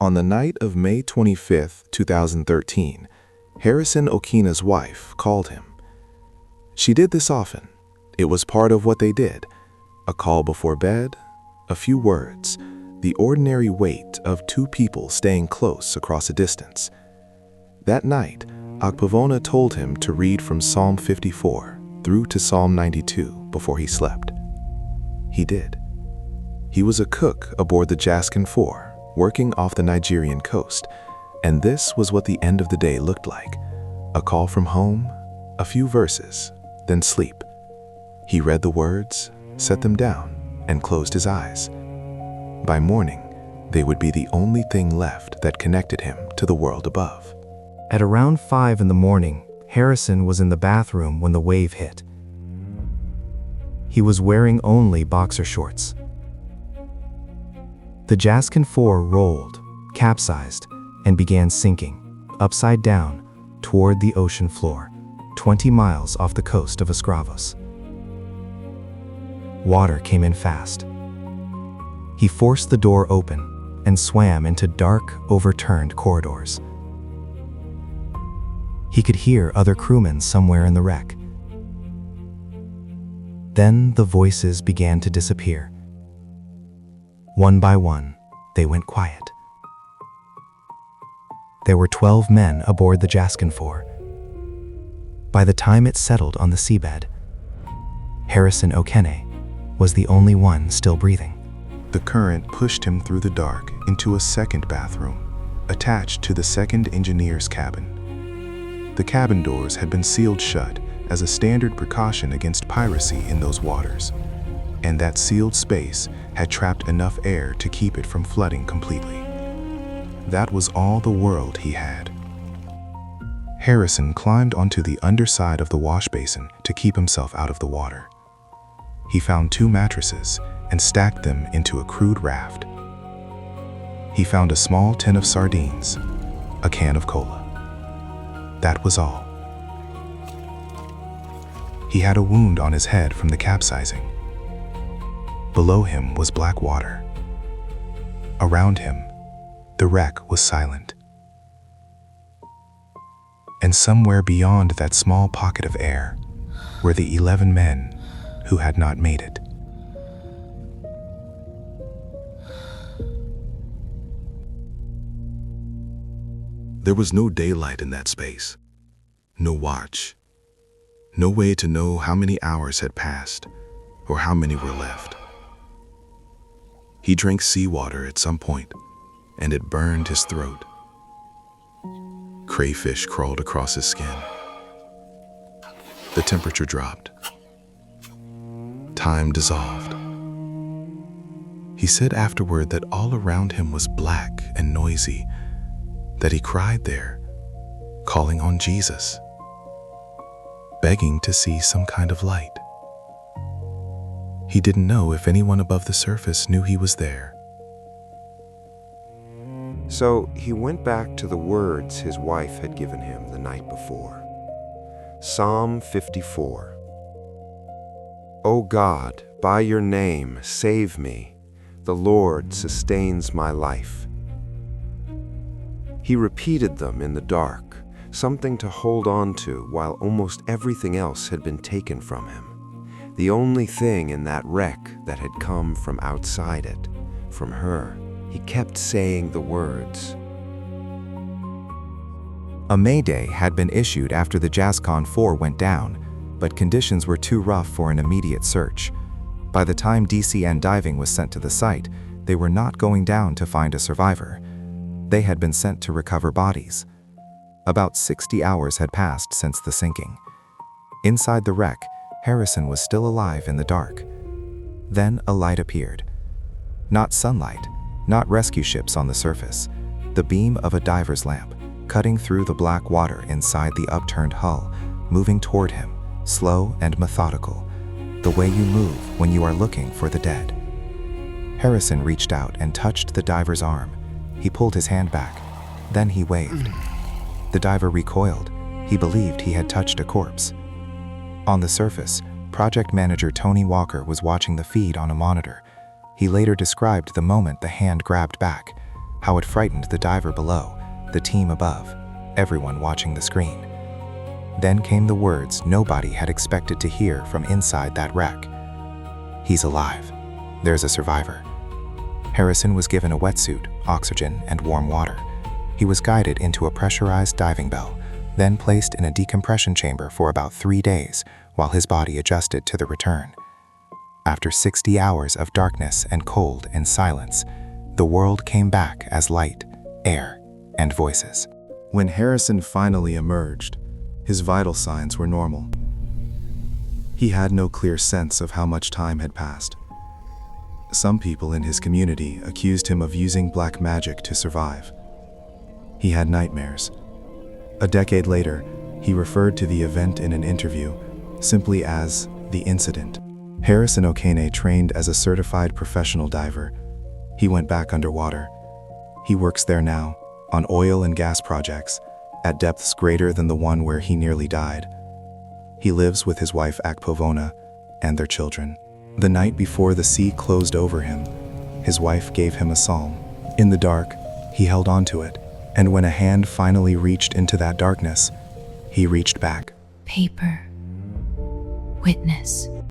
On the night of May 25, 2013, Harrison Okene's wife called him. She did this often. It was part of what they did. A call before bed, a few words, the ordinary weight of two people staying close across a distance. That night, Okpavona told him to read from Psalm 54 through to Psalm 92 before he slept. He did. He was a cook aboard the Jaskin 4, working off the Nigerian coast, and this was what the end of the day looked like. A call from home, a few verses, then sleep. He read the words, set them down, and closed his eyes. By morning, they would be the only thing left that connected him to the world above. At around 5 in the morning, Harrison was in the bathroom when the wave hit. He was wearing only boxer shorts. The Jaskin 4 rolled, capsized, and began sinking, upside down, toward the ocean floor, 20 miles off the coast of Escravos. Water came in fast. He forced the door open and swam into dark, overturned corridors. He could hear other crewmen somewhere in the wreck. Then the voices began to disappear. One by one, they went quiet. There were 12 men aboard the Jaskin 4. By the time it settled on the seabed, Harrison Okene was the only one still breathing. The current pushed him through the dark into a second bathroom, attached to the second engineer's cabin. The cabin doors had been sealed shut as a standard precaution against piracy in those waters, and that sealed space had trapped enough air to keep it from flooding completely. That was all the world he had. Harrison climbed onto the underside of the wash basin to keep himself out of the water. He found 2 mattresses and stacked them into a crude raft. He found a small tin of sardines, a can of cola. That was all. He had a wound on his head from the capsizing. Below him was black water. Around him, the wreck was silent. And somewhere beyond that small pocket of air were the 11 men who had not made it. There was no daylight in that space, no watch, no way to know how many hours had passed or how many were left. He drank seawater at some point, and it burned his throat. Crayfish crawled across his skin. The temperature dropped. Time dissolved. He said afterward that all around him was black and noisy, that he cried there, calling on Jesus, begging to see some kind of light. He didn't know if anyone above the surface knew he was there. So he went back to the words his wife had given him the night before. Psalm 54. O God, by your name, save me. The Lord sustains my life. He repeated them in the dark, something to hold on to while almost everything else had been taken from him. The only thing in that wreck that had come from outside it, from her. He kept saying the words. A mayday had been issued after the Jaskin 4 went down, but conditions were too rough for an immediate search. By the time DCN diving was sent to the site, they were not going down to find a survivor. They had been sent to recover bodies. About 60 hours had passed since the sinking. Inside the wreck, Harrison was still alive in the dark. Then a light appeared. Not sunlight, not rescue ships on the surface. The beam of a diver's lamp, cutting through the black water inside the upturned hull, moving toward him, slow and methodical, the way you move when you are looking for the dead. Harrison reached out and touched the diver's arm. He pulled his hand back. Then he waved. The diver recoiled. He believed he had touched a corpse. On the surface, project manager Tony Walker was watching the feed on a monitor. He later described the moment the hand grabbed back. how it frightened the diver below, the team above, everyone watching the screen. Then came the words nobody had expected to hear from inside that wreck. He's alive. There's a survivor. Harrison was given a wetsuit, oxygen, and warm water. He was guided into a pressurized diving bell, then placed in a decompression chamber for about 3 days while his body adjusted to the return. After 60 hours of darkness and cold and silence, the world came back as light, air, and voices. When Harrison finally emerged, his vital signs were normal. He had no clear sense of how much time had passed. Some people in his community accused him of using black magic to survive. He had nightmares. A decade later, he referred to the event in an interview simply as the incident. Harrison Okene trained as a certified professional diver. He went back underwater. He works there now, on oil and gas projects, at depths greater than the one where he nearly died. He lives with his wife Akpovona and their children. The night before the sea closed over him, his wife gave him a psalm. In the dark, he held on to it, and when a hand finally reached into that darkness, he reached back. Paper. Witness.